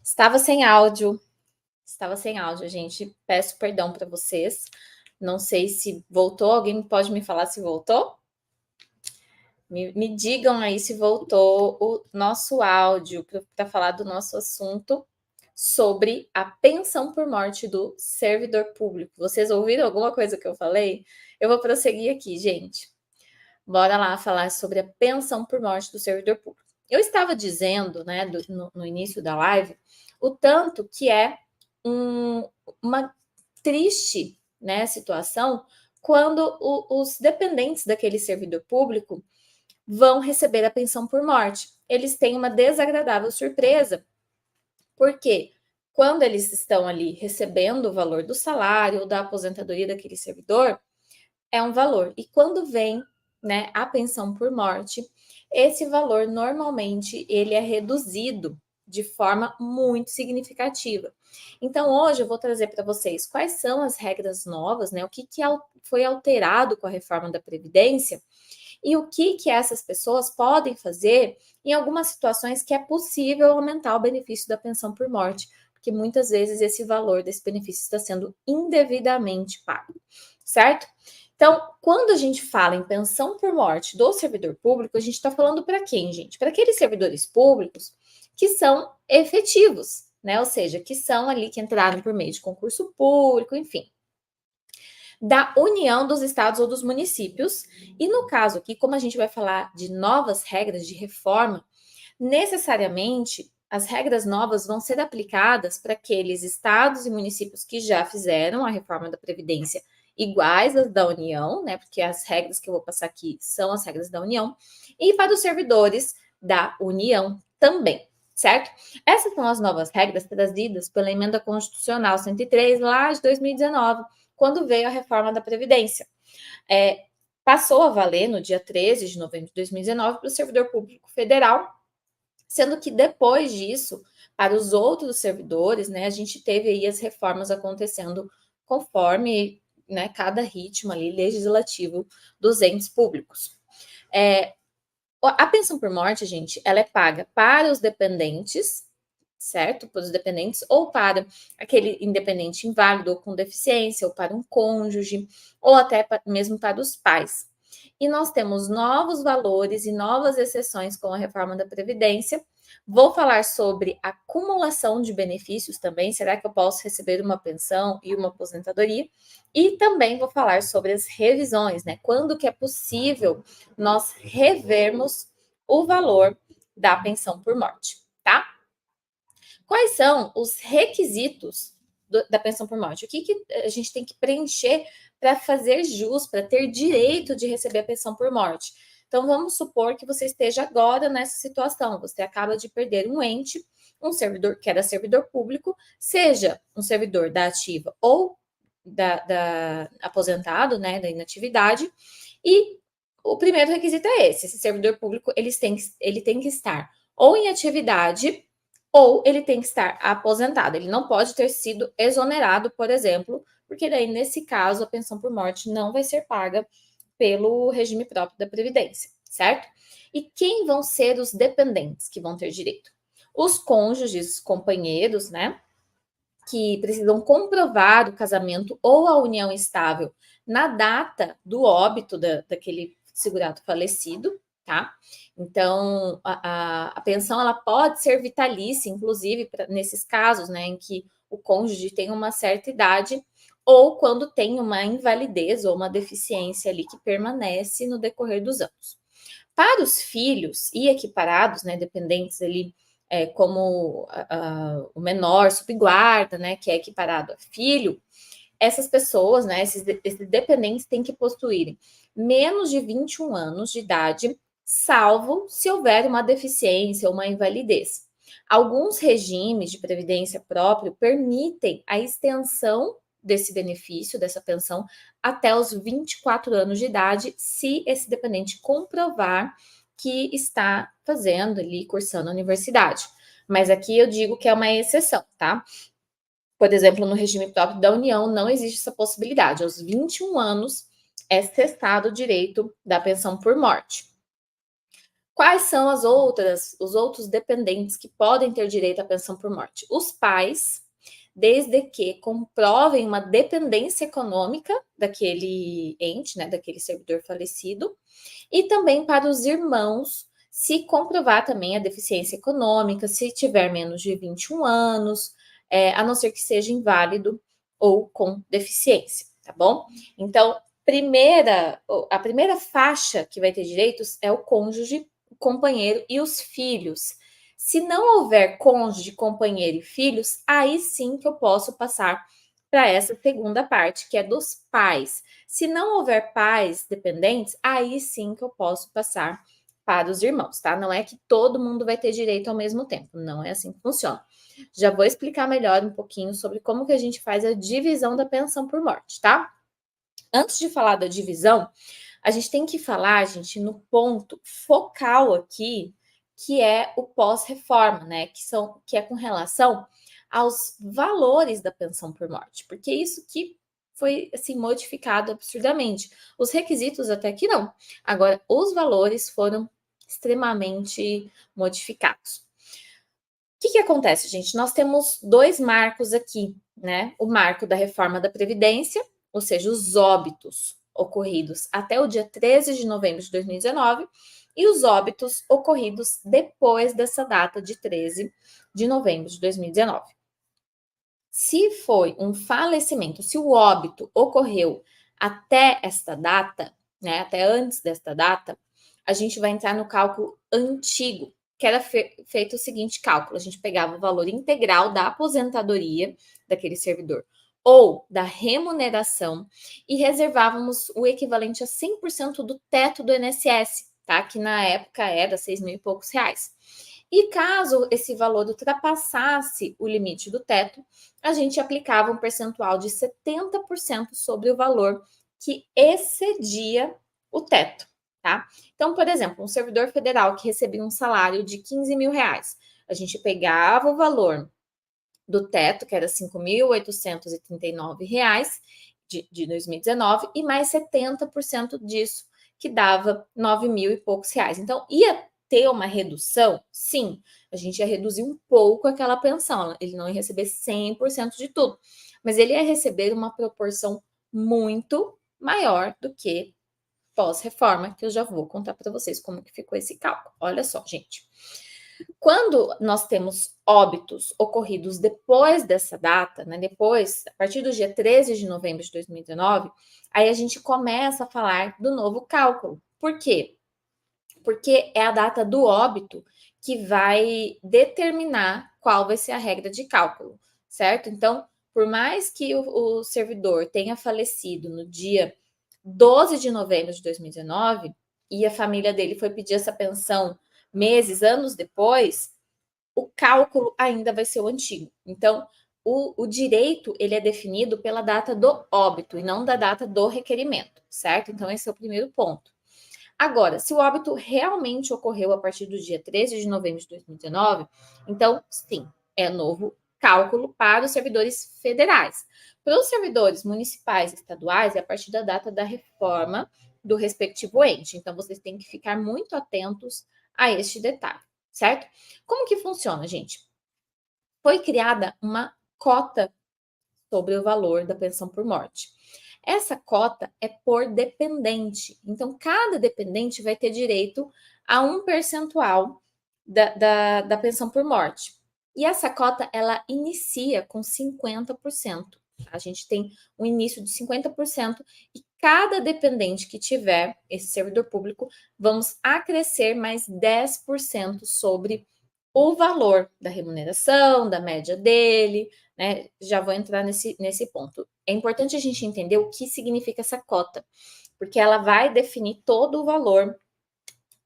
Estava sem áudio. Estava sem áudio, gente. Peço perdão para vocês. Não sei se voltou. Alguém pode me falar se voltou? Me digam aí se voltou o nosso áudio para falar do nosso assunto sobre a pensão por morte do servidor público. Vocês ouviram alguma coisa que eu falei? Eu vou prosseguir aqui, gente. Bora lá falar sobre a pensão por morte do servidor público. Eu estava dizendo, né, no início da live, o tanto que é uma triste, né, situação quando os dependentes daquele servidor público vão receber a pensão por morte. Eles têm uma desagradável surpresa, porque quando eles estão ali recebendo o valor do salário ou da aposentadoria daquele servidor, é um valor. E quando vem, né, a pensão por morte, esse valor normalmente ele é reduzido de forma muito significativa. Então, hoje eu vou trazer para vocês quais são as regras novas, né? O que foi alterado com a reforma da Previdência e o que essas pessoas podem fazer em algumas situações que é possível aumentar o benefício da pensão por morte, porque muitas vezes esse valor desse benefício está sendo indevidamente pago, certo? Então, quando a gente fala em pensão por morte do servidor público, a gente está falando para quem, gente? Para aqueles servidores públicos que são efetivos, né? Ou seja, que são ali que entraram por meio de concurso público, enfim, da União dos Estados ou dos municípios. E no caso aqui, como a gente vai falar de novas regras de reforma, necessariamente as regras novas vão ser aplicadas para aqueles estados e municípios que já fizeram a reforma da Previdência iguais às da União, né? Porque as regras que eu vou passar aqui são as regras da União, e para os servidores da União também, certo? Essas são as novas regras trazidas pela Emenda Constitucional 103, lá de 2019, quando veio a reforma da Previdência. Passou a valer no dia 13 de novembro de 2019 para o servidor público federal, sendo que depois disso, para os outros servidores, né, a gente teve aí as reformas acontecendo conforme, né, cada ritmo ali legislativo dos entes públicos. A pensão por morte, gente, ela é paga para os dependentes, certo? Para os dependentes, ou para aquele independente inválido ou com deficiência, ou para um cônjuge, ou até mesmo para os pais. E nós temos novos valores e novas exceções com a reforma da Previdência. Vou falar sobre acumulação de benefícios também. Será que eu posso receber uma pensão e uma aposentadoria? E também vou falar sobre as revisões, né? Quando que é possível nós revermos o valor da pensão por morte, tá? Quais são os requisitos da pensão por morte? O que a gente tem que preencher para fazer jus, para ter direito de receber a pensão por morte? Então, vamos supor que você esteja agora nessa situação. Você acaba de perder um ente, um servidor que era servidor público, seja um servidor da ativa ou da aposentado, né, da inatividade. E o primeiro requisito é esse servidor público ele tem que estar ou em atividade ou ele tem que estar aposentado. Ele não pode ter sido exonerado, por exemplo, porque daí, nesse caso, a pensão por morte não vai ser paga pelo regime próprio da Previdência, certo? E quem vão ser os dependentes que vão ter direito? Os cônjuges, companheiros, né? Que precisam comprovar o casamento ou a união estável na data do óbito daquele segurado falecido, tá? Então, a pensão ela pode ser vitalícia, inclusive nesses casos, né, em que o cônjuge tem uma certa idade ou quando tem uma invalidez ou uma deficiência ali que permanece no decorrer dos anos. Para os filhos e equiparados, né, dependentes ali, como o menor subguarda, né, que é equiparado a filho, essas pessoas, né, esses dependentes têm que possuírem menos de 21 anos de idade, salvo se houver uma deficiência ou uma invalidez. Alguns regimes de previdência próprio permitem a extensão desse benefício, dessa pensão, até os 24 anos de idade, se esse dependente comprovar que está fazendo ali, cursando a universidade. Mas aqui eu digo que é uma exceção, tá? Por exemplo, no regime próprio da União, não existe essa possibilidade. Aos 21 anos é cessado o direito da pensão por morte. Quais são os outros dependentes que podem ter direito à pensão por morte? Os pais, desde que comprovem uma dependência econômica daquele ente, né, daquele servidor falecido, e também para os irmãos, se comprovar também a deficiência econômica, se tiver menos de 21 anos, a não ser que seja inválido ou com deficiência, tá bom? Então, a primeira faixa que vai ter direitos é o cônjuge, o companheiro e os filhos. Se não houver cônjuge, companheiro e filhos, aí sim que eu posso passar para essa segunda parte, que é dos pais. Se não houver pais dependentes, aí sim que eu posso passar para os irmãos, tá? Não é que todo mundo vai ter direito ao mesmo tempo, não é assim que funciona. Já vou explicar melhor um pouquinho sobre como que a gente faz a divisão da pensão por morte, tá? Antes de falar da divisão, a gente tem que falar, gente, no ponto focal aqui, que é o pós-reforma, né? Que é com relação aos valores da pensão por morte, porque isso que foi assim modificado absurdamente. Os requisitos até que não. Agora, os valores foram extremamente modificados. O que acontece, gente? Nós temos dois marcos aqui, né? O marco da reforma da Previdência, ou seja, os óbitos ocorridos até o dia 13 de novembro de 2019 e os óbitos ocorridos depois dessa data de 13 de novembro de 2019. Se foi um falecimento, se o óbito ocorreu até esta data, né, até antes desta data, a gente vai entrar no cálculo antigo, que era feito o seguinte cálculo: a gente pegava o valor integral da aposentadoria daquele servidor ou da remuneração e reservávamos o equivalente a 100% do teto do INSS, tá? Que na época era 6 mil e poucos reais. E caso esse valor ultrapassasse o limite do teto, a gente aplicava um percentual de 70% sobre o valor que excedia o teto, tá? Então, por exemplo, um servidor federal que recebia um salário de 15 mil reais, a gente pegava o valor do teto, que era 5.839 reais de 2019, e mais 70% disso, que dava 9 mil e poucos reais. Então, ia ter uma redução? Sim, a gente ia reduzir um pouco aquela pensão, ele não ia receber 100% de tudo, mas ele ia receber uma proporção muito maior do que pós-reforma, que eu já vou contar para vocês como que ficou esse cálculo. Olha só, gente. Quando nós temos óbitos ocorridos depois dessa data, né, depois, a partir do dia 13 de novembro de 2019, aí a gente começa a falar do novo cálculo. Por quê? Porque é a data do óbito que vai determinar qual vai ser a regra de cálculo, certo? Então, por mais que o servidor tenha falecido no dia 12 de novembro de 2019 e a família dele foi pedir essa pensão meses, anos depois, o cálculo ainda vai ser o antigo. Então, o direito ele é definido pela data do óbito e não da data do requerimento, certo? Então, esse é o primeiro ponto. Agora, se o óbito realmente ocorreu a partir do dia 13 de novembro de 2019, então, sim, é novo cálculo para os servidores federais. Para os servidores municipais e estaduais, é a partir da data da reforma do respectivo ente. Então, vocês têm que ficar muito atentos a este detalhe, certo? Como que funciona, gente? Foi criada uma cota sobre o valor da pensão por morte. Essa cota é por dependente. Então, cada dependente vai ter direito a um percentual da pensão por morte. E essa cota, ela inicia com 50%. A gente tem um início de 50% e cada dependente que tiver esse servidor público, vamos acrescer mais 10% sobre o valor da remuneração, da média dele, né? Já vou entrar nesse ponto. É importante a gente entender o que significa essa cota, porque ela vai definir todo o valor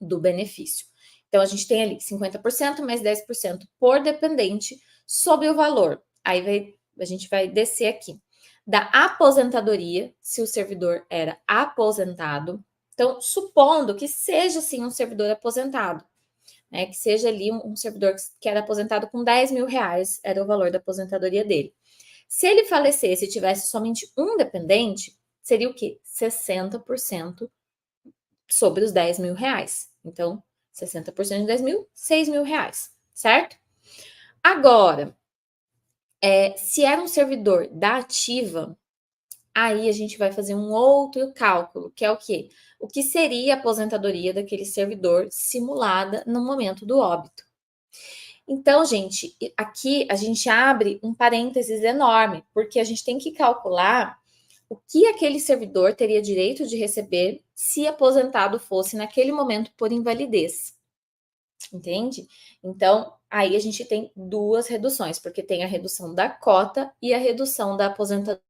do benefício. Então, a gente tem ali 50% mais 10% por dependente sobre o valor. Aí a gente vai descer aqui. Da aposentadoria, se o servidor era aposentado. Então, supondo que seja, sim, um servidor aposentado, né, que seja ali um servidor que era aposentado com 10 mil reais, era o valor da aposentadoria dele. Se ele falecesse e tivesse somente um dependente, seria o quê? 60% sobre os 10 mil reais. Então, 60% de 10 mil, 6 mil reais, certo? Agora, se era um servidor da ativa, aí a gente vai fazer um outro cálculo, que é o quê? O que seria a aposentadoria daquele servidor simulada no momento do óbito. Então, gente, aqui a gente abre um parênteses enorme, porque a gente tem que calcular o que aquele servidor teria direito de receber se aposentado fosse naquele momento por invalidez. Entende? Então, aí a gente tem duas reduções, porque tem a redução da cota e a redução da aposentadoria.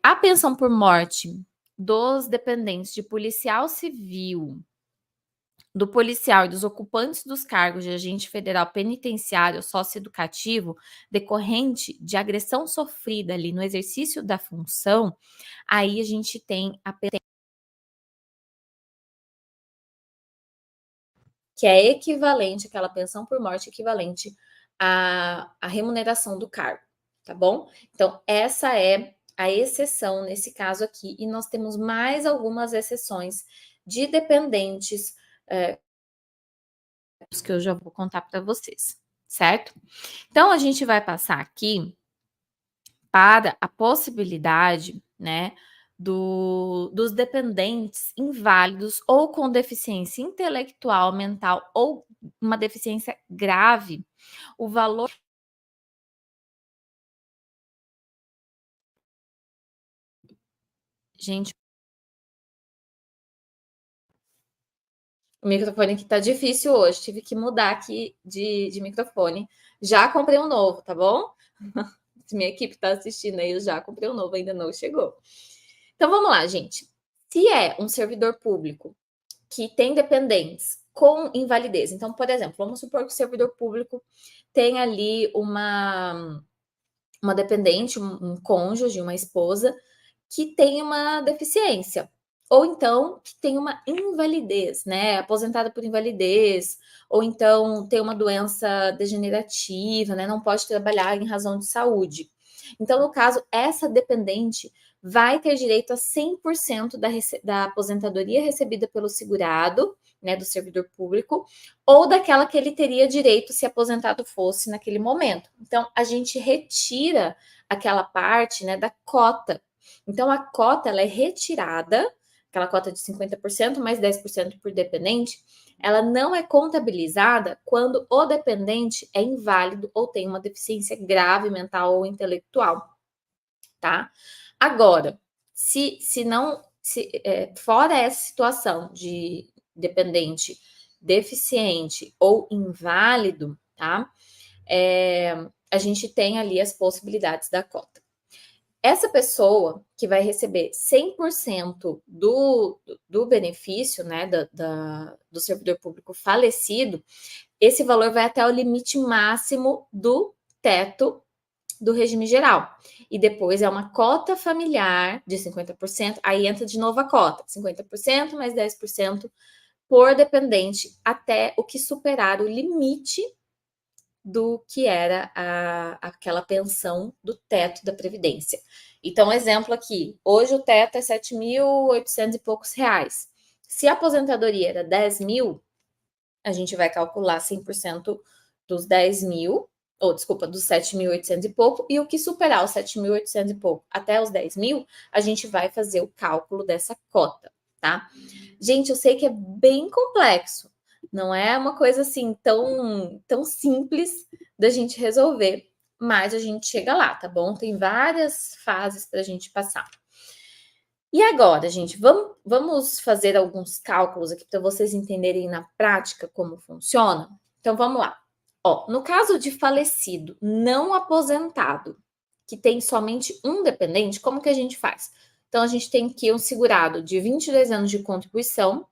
A pensão por morte dos dependentes de policial civil, do policial e dos ocupantes dos cargos de agente federal penitenciário socioeducativo decorrente de agressão sofrida ali no exercício da função, aí a gente tem a que é equivalente, aquela pensão por morte equivalente à remuneração do cargo, tá bom? Então, essa é a exceção nesse caso aqui, e nós temos mais algumas exceções de dependentes que eu já vou contar para vocês, certo? Então, a gente vai passar aqui para a possibilidade, né, dos dependentes inválidos ou com deficiência intelectual, mental ou uma deficiência grave, o valor. Gente, o microfone aqui tá difícil hoje, tive que mudar aqui de microfone. Já comprei um novo, tá bom? Se minha equipe tá assistindo aí, eu já comprei um novo, ainda não chegou. Então vamos lá, gente. Se é um servidor público que tem dependentes com invalidez. Então, por exemplo, vamos supor que o servidor público tem ali uma dependente, um cônjuge, uma esposa, que tem uma deficiência. Ou então que tem uma invalidez, né? Aposentada por invalidez, ou então tem uma doença degenerativa, né? Não pode trabalhar em razão de saúde. Então, no caso, essa dependente vai ter direito a 100% da aposentadoria recebida pelo segurado, né, do servidor público, ou daquela que ele teria direito se aposentado fosse naquele momento. Então, a gente retira aquela parte, né, da cota. Então, a cota ela é retirada, aquela cota de 50% mais 10% por dependente, ela não é contabilizada quando o dependente é inválido ou tem uma deficiência grave mental ou intelectual, tá? Agora, se não, fora essa situação de dependente deficiente ou inválido, tá? A gente tem ali as possibilidades da cota. Essa pessoa que vai receber 100% do benefício, né, do servidor público falecido, esse valor vai até o limite máximo do teto do regime geral. E depois é uma cota familiar de 50%, aí entra de novo a cota, 50% mais 10% por dependente, até o que superar o limite do que era aquela pensão do teto da Previdência. Então, exemplo aqui, hoje o teto é 7.800 e poucos reais. Se a aposentadoria era 10 mil, a gente vai calcular 100% dos 10 mil, ou desculpa, dos 7.800 e pouco, e o que superar os 7.800 e pouco até os 10 mil, a gente vai fazer o cálculo dessa cota, tá? Gente, eu sei que é bem complexo, não é uma coisa assim tão simples da gente resolver, mas a gente chega lá, tá bom? Tem várias fases para a gente passar. E agora, gente, vamos fazer alguns cálculos aqui para vocês entenderem na prática como funciona? Então, vamos lá. Ó, no caso de falecido não aposentado, que tem somente um dependente, como que a gente faz? Então, a gente tem aqui um segurado de 22 anos de contribuição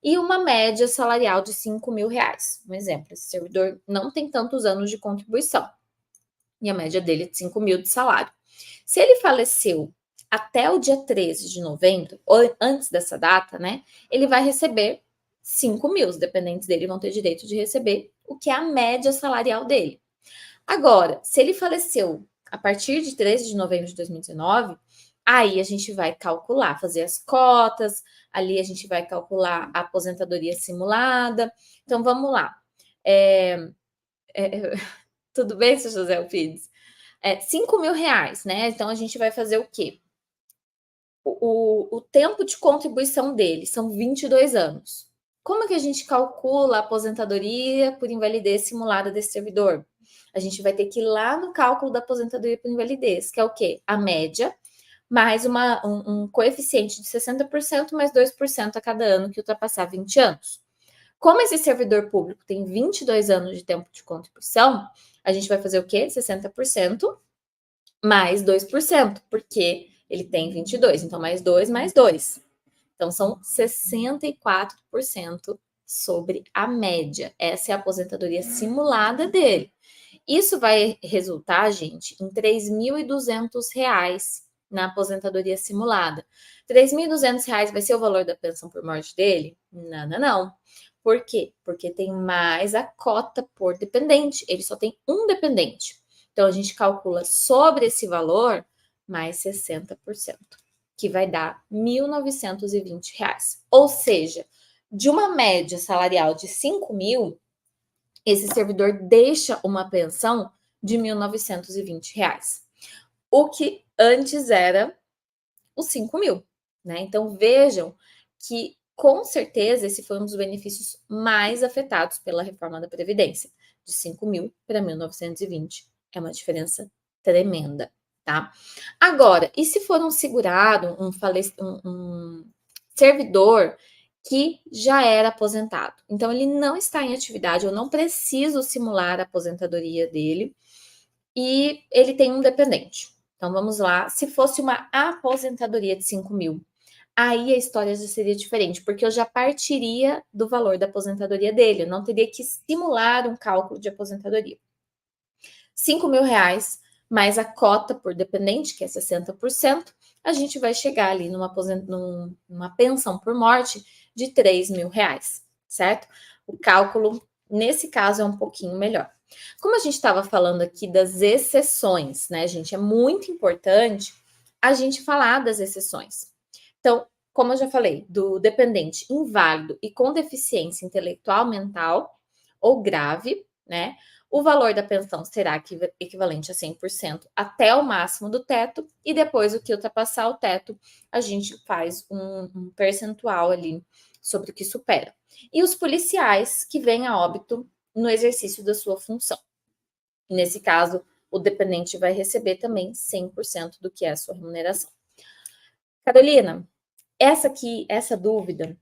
e uma média salarial de 5 mil reais. Um exemplo, esse servidor não tem tantos anos de contribuição e a média dele é de 5 mil de salário. Se ele faleceu até o dia 13 de novembro, ou antes dessa data, né, ele vai receber 5 mil. Os dependentes dele vão ter direito de receber o que é a média salarial dele. Agora, se ele faleceu a partir de 13 de novembro de 2019, Aí a gente vai calcular, fazer as cotas, ali a gente vai calcular a aposentadoria simulada. Então vamos lá. Tudo bem, seu José Alpides? R$ 5.000, né? Então a gente vai fazer o quê? O tempo de contribuição dele são 22 anos. Como que a gente calcula a aposentadoria por invalidez simulada desse servidor? A gente vai ter que ir lá no cálculo da aposentadoria por invalidez, que é o quê? A média, mais um coeficiente de 60% mais 2% a cada ano que ultrapassar 20 anos. Como esse servidor público tem 22 anos de tempo de contribuição, a gente vai fazer o quê? 60% mais 2%, porque ele tem 22, então mais 2 mais 2. Então são 64% sobre a média. Essa é a aposentadoria simulada dele. Isso vai resultar, gente, em R$ 3.200 na aposentadoria simulada. R$ 3.200 vai ser o valor da pensão por morte dele? Não, não, não. Por quê? Porque tem mais a cota por dependente. Ele só tem um dependente. Então, a gente calcula sobre esse valor mais 60%, que vai dar R$ 1.920. Ou seja, de uma média salarial de 5.000, esse servidor deixa uma pensão de R$ 1.920, o que antes era os 5.000, né? Então vejam que com certeza esse foi um dos benefícios mais afetados pela reforma da Previdência, de 5.000 para 1.920. É uma diferença tremenda, tá? Agora, e se for um segurado, um servidor que já era aposentado? Então, ele não está em atividade, eu não preciso simular a aposentadoria dele, e ele tem um dependente. Então, vamos lá. Se fosse uma aposentadoria de 5.000, aí a história já seria diferente, porque eu já partiria do valor da aposentadoria dele, eu não teria que simular um cálculo de aposentadoria. R$ 5.000 mais a cota por dependente, que é 60%, a gente vai chegar ali numa pensão por morte de R$ 3.000, certo? O cálculo, nesse caso, é um pouquinho melhor. Como a gente estava falando aqui das exceções, né, gente? É muito importante a gente falar das exceções. Então, como eu já falei, do dependente inválido e com deficiência intelectual, mental ou grave, né? O valor da pensão será equivalente a 100% até o máximo do teto, e depois o que ultrapassar o teto, a gente faz um percentual ali sobre o que supera. E os policiais que vêm a óbito no exercício da sua função. Nesse caso, o dependente vai receber também 100% do que é a sua remuneração. Carolina, essa dúvida,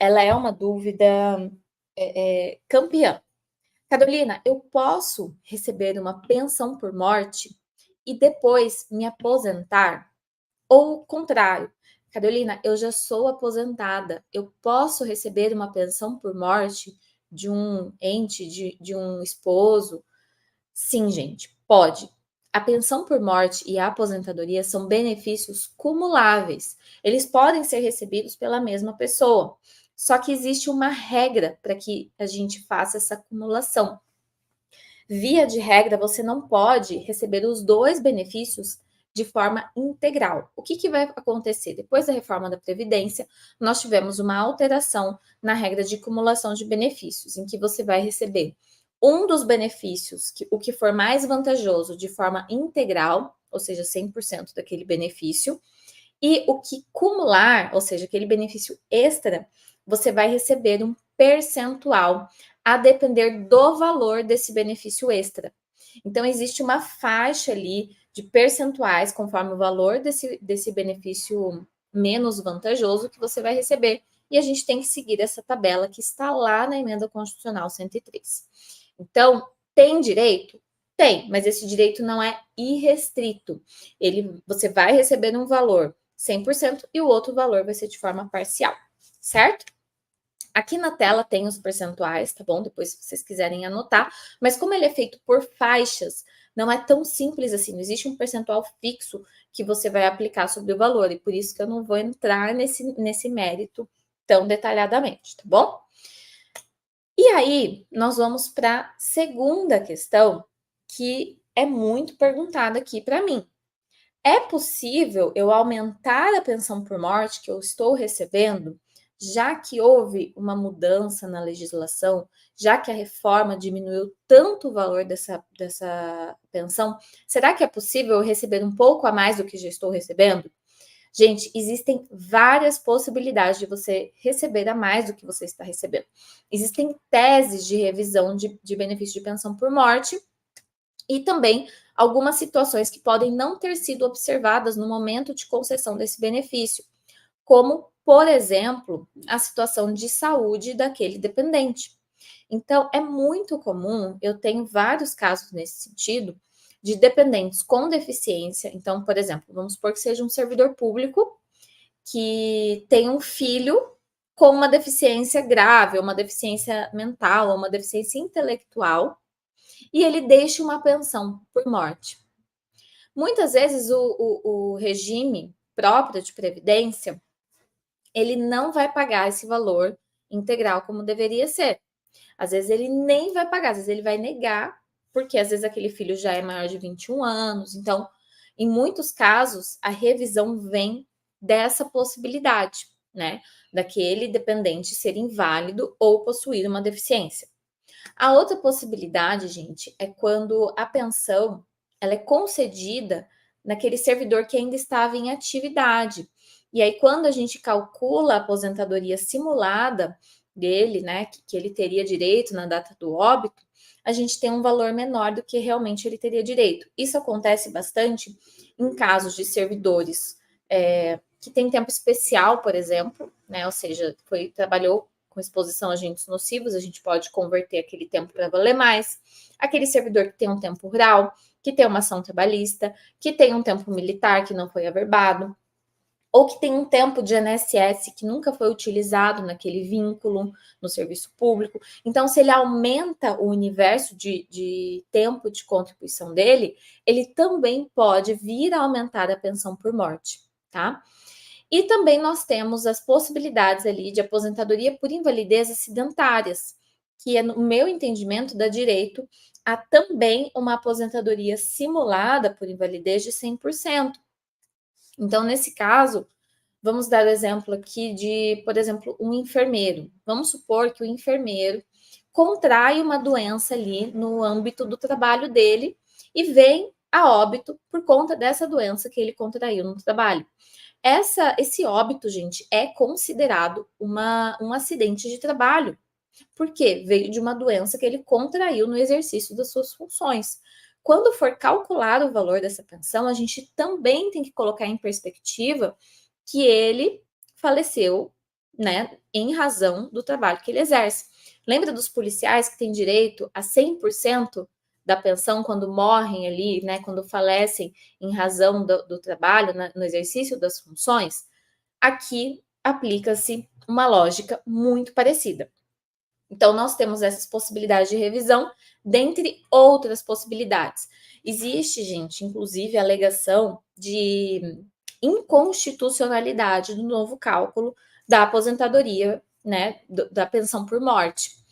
ela é uma dúvida campeã. Carolina, eu posso receber uma pensão por morte e depois me aposentar? Ou o contrário, Carolina, eu já sou aposentada, eu posso receber uma pensão por morte de um ente, de um esposo? Sim, gente, pode. A pensão por morte e a aposentadoria são benefícios cumuláveis. Eles podem ser recebidos pela mesma pessoa. Só que existe uma regra para que a gente faça essa acumulação. Via de regra, você não pode receber os dois benefícios de forma integral. O que vai acontecer? Depois da reforma da Previdência, nós tivemos uma alteração na regra de acumulação de benefícios, em que você vai receber um dos benefícios, o que for mais vantajoso, de forma integral, ou seja, 100% daquele benefício, e o que cumular, ou seja, aquele benefício extra, você vai receber um percentual a depender do valor desse benefício extra. Então, existe uma faixa ali de percentuais conforme o valor desse benefício menos vantajoso que você vai receber. E a gente tem que seguir essa tabela que está lá na Emenda Constitucional 103. Então, tem direito? Tem, mas esse direito não é irrestrito. Você vai receber um valor 100% e o outro valor vai ser de forma parcial, certo? Aqui na tela tem os percentuais, tá bom? Depois, se vocês quiserem anotar. Mas como ele é feito por faixas, não é tão simples assim. Não existe um percentual fixo que você vai aplicar sobre o valor. E por isso que eu não vou entrar nesse mérito tão detalhadamente, tá bom? E aí, nós vamos para a segunda questão, que é muito perguntada aqui para mim. É possível eu aumentar a pensão por morte que eu estou recebendo, já que houve uma mudança na legislação, já que a reforma diminuiu tanto o valor dessa pensão? Será que é possível eu receber um pouco a mais do que já estou recebendo? Gente, existem várias possibilidades de você receber a mais do que você está recebendo. Existem teses de revisão de benefício de pensão por morte e também algumas situações que podem não ter sido observadas no momento de concessão desse benefício, como, por exemplo, a situação de saúde daquele dependente. Então, é muito comum, eu tenho vários casos nesse sentido, de dependentes com deficiência. Então, por exemplo, vamos supor que seja um servidor público que tem um filho com uma deficiência grave, uma deficiência mental, uma deficiência intelectual, e ele deixa uma pensão por morte. Muitas vezes o regime próprio de previdência, ele não vai pagar esse valor integral como deveria ser. Às vezes ele nem vai pagar, às vezes ele vai negar, porque às vezes aquele filho já é maior de 21 anos. Então, em muitos casos, a revisão vem dessa possibilidade, né? Daquele dependente ser inválido ou possuir uma deficiência. A outra possibilidade, gente, é quando a pensão ela é concedida naquele servidor que ainda estava em atividade. E aí, quando a gente calcula a aposentadoria simulada dele, né, que ele teria direito na data do óbito, a gente tem um valor menor do que realmente ele teria direito. Isso acontece bastante em casos de servidores que têm tempo especial, por exemplo, né, ou seja, trabalhou com exposição a agentes nocivos, a gente pode converter aquele tempo para valer mais. Aquele servidor que tem um tempo rural, que tem uma ação trabalhista, que tem um tempo militar que não foi averbado, ou que tem um tempo de INSS que nunca foi utilizado naquele vínculo no serviço público. Então, se ele aumenta o universo de tempo de contribuição dele, ele também pode vir a aumentar a pensão por morte, tá? E também nós temos as possibilidades ali de aposentadoria por invalidez acidentárias, que é, no meu entendimento, dá direito a também uma aposentadoria simulada por invalidez de 100%. Então, nesse caso, vamos dar o exemplo aqui de, por exemplo, um enfermeiro. Vamos supor que o enfermeiro contrai uma doença ali no âmbito do trabalho dele e vem a óbito por conta dessa doença que ele contraiu no trabalho. Esse óbito, gente, é considerado um acidente de trabalho, porque veio de uma doença que ele contraiu no exercício das suas funções. Quando for calcular o valor dessa pensão, a gente também tem que colocar em perspectiva que ele faleceu, né, em razão do trabalho que ele exerce. Lembra dos policiais que têm direito a 100% da pensão quando morrem ali, né, quando falecem em razão do trabalho, no exercício das funções? Aqui aplica-se uma lógica muito parecida. Então, nós temos essas possibilidades de revisão, dentre outras possibilidades. Existe, gente, inclusive, a alegação de inconstitucionalidade do novo cálculo da aposentadoria, né, da pensão por morte.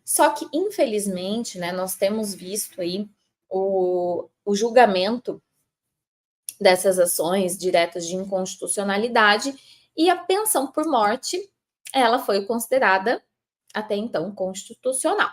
Só que, infelizmente, né, nós temos visto aí o julgamento dessas ações diretas de inconstitucionalidade e a pensão por morte, ela foi considerada até então constitucional.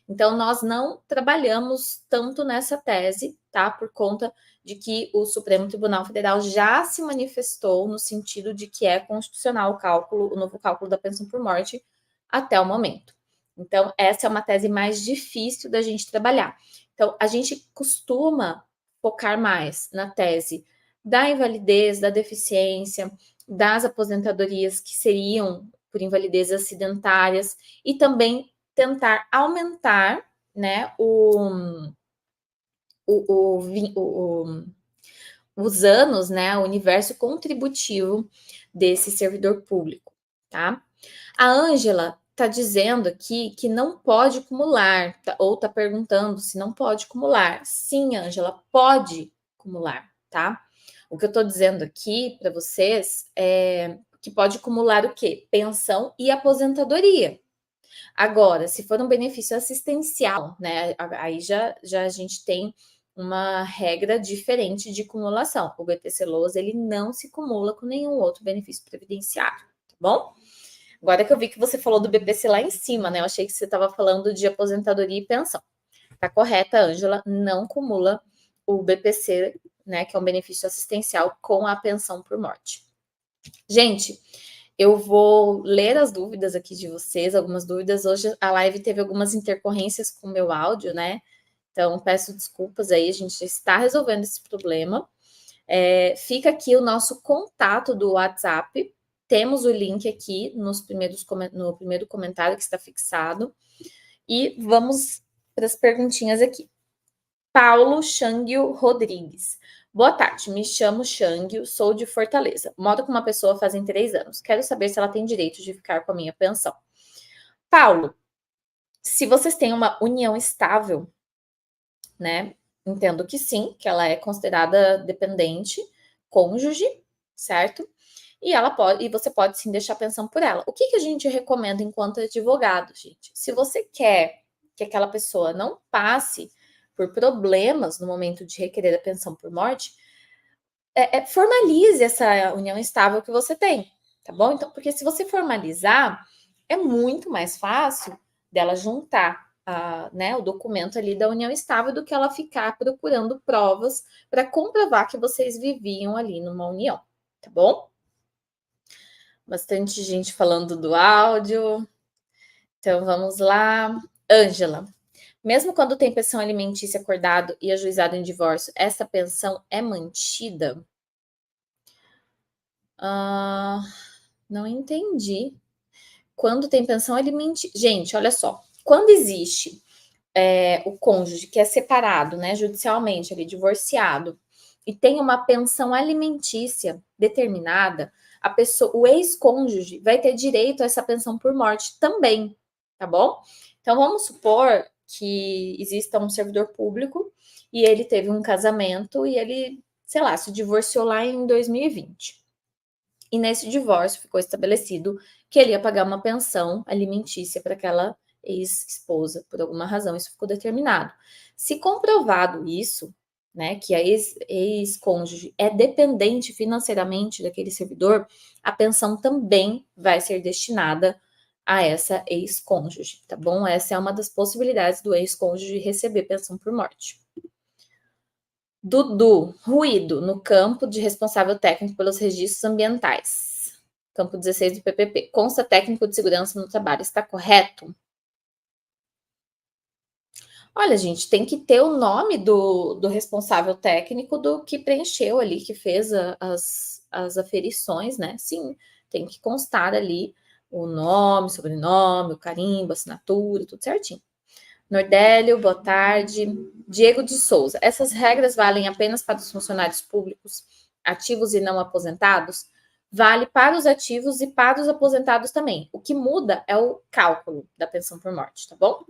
Então, nós não trabalhamos tanto nessa tese, tá? Por conta de que o Supremo Tribunal Federal já se manifestou no sentido de que é constitucional o novo cálculo da pensão por morte até o momento. Então, essa é uma tese mais difícil da gente trabalhar. Então, a gente costuma focar mais na tese da invalidez, da deficiência, das aposentadorias que seriam por invalidez acidentárias e também tentar aumentar, né, os anos, né, o universo contributivo desse servidor público, tá? A Ângela está dizendo aqui que não pode acumular, ou está perguntando se não pode acumular. Sim, Ângela, pode acumular, tá? O que eu estou dizendo aqui para vocês é que pode acumular o quê? Pensão e aposentadoria. Agora, se for um benefício assistencial, né? Aí já a gente tem uma regra diferente de cumulação. O BPC-LOAS, ele não se cumula com nenhum outro benefício previdenciário, tá bom? Agora que eu vi que você falou do BPC lá em cima, né? Eu achei que você estava falando de aposentadoria e pensão. Tá correta, Ângela, não cumula o BPC, né, que é um benefício assistencial, com a pensão por morte. Gente, eu vou ler as dúvidas aqui de vocês, algumas dúvidas. Hoje a live teve algumas intercorrências com o meu áudio, né? Então, peço desculpas aí, a gente está resolvendo esse problema. Fica aqui o nosso contato do WhatsApp. Temos o link aqui no primeiro comentário que está fixado. E vamos para as perguntinhas aqui. Paulo Xangio Rodrigues. Boa tarde, me chamo Xangio, sou de Fortaleza. Moro com uma pessoa fazem 3 anos. Quero saber se ela tem direito de ficar com a minha pensão. Paulo, se vocês têm uma união estável, né? Entendo que sim, que ela é considerada dependente, cônjuge, certo? E você pode sim deixar a pensão por ela. O que a gente recomenda enquanto advogado, gente? Se você quer que aquela pessoa não passe por problemas no momento de requerer a pensão por morte, formalize essa união estável que você tem, tá bom? Então, porque se você formalizar, é muito mais fácil dela juntar né, o documento ali da união estável do que ela ficar procurando provas para comprovar que vocês viviam ali numa união, tá bom? Bastante gente falando do áudio. Então, vamos lá. Ângela, mesmo quando tem pensão alimentícia acordado e ajuizado em divórcio, essa pensão é mantida? Não entendi. Quando tem pensão alimentícia... Gente, olha só. Quando existe o cônjuge que é separado, né, judicialmente, ali, divorciado, e tem uma pensão alimentícia determinada, a pessoa, o ex-cônjuge vai ter direito a essa pensão por morte também, tá bom? Então, vamos supor que exista um servidor público e ele teve um casamento e ele, sei lá, se divorciou lá em 2020. E nesse divórcio ficou estabelecido que ele ia pagar uma pensão alimentícia para aquela ex-esposa, por alguma razão, isso ficou determinado. Se comprovado isso, né, que a ex-cônjuge é dependente financeiramente daquele servidor, a pensão também vai ser destinada a essa ex-cônjuge, tá bom? Essa é uma das possibilidades do ex-cônjuge receber pensão por morte. Dudu, ruído no campo de responsável técnico pelos registros ambientais. Campo 16 do PPP. Consta técnico de segurança no trabalho. Está correto? Olha, gente, tem que ter o nome do responsável técnico do que preencheu ali, que fez as aferições, né? Sim, tem que constar ali o nome, sobrenome, o carimbo, assinatura, tudo certinho. Nordélio, boa tarde. Diego de Souza. Essas regras valem apenas para os funcionários públicos ativos e não aposentados? Vale para os ativos e para os aposentados também. O que muda é o cálculo da pensão por morte, tá bom?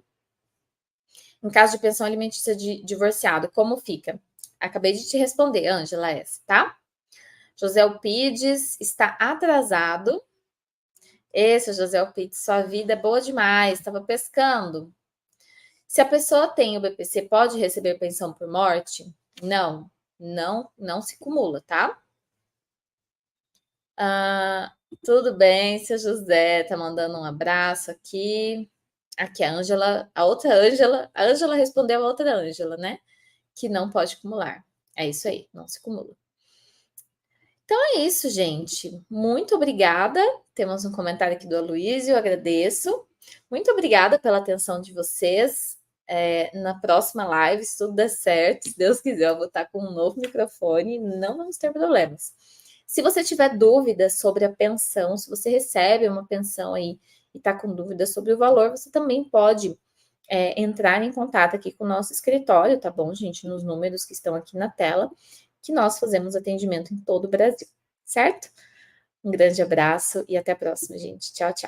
Em caso de pensão alimentícia de divorciado, como fica? Acabei de te responder, Ângela, essa, tá? José Alpides está atrasado. Esse, José Alpides, sua vida é boa demais, estava pescando. Se a pessoa tem o BPC, pode receber pensão por morte? Não, não se cumula, tá? Tudo bem, seu José, tá mandando um abraço aqui. Aqui a Ângela, a outra Ângela, a Ângela respondeu a outra Ângela, né? Que não pode acumular. É isso aí, não se cumula. Então é isso, gente. Muito obrigada. Temos um comentário aqui do Aloysio, eu agradeço. Muito obrigada pela atenção de vocês. Na próxima live, se tudo der certo, se Deus quiser, eu vou estar com um novo microfone, não vamos ter problemas. Se você tiver dúvidas sobre a pensão, se você recebe uma pensão aí e está com dúvidas sobre o valor, você também pode entrar em contato aqui com o nosso escritório, tá bom, gente? Nos números que estão aqui na tela, que nós fazemos atendimento em todo o Brasil, certo? Um grande abraço e até a próxima, gente. Tchau, tchau.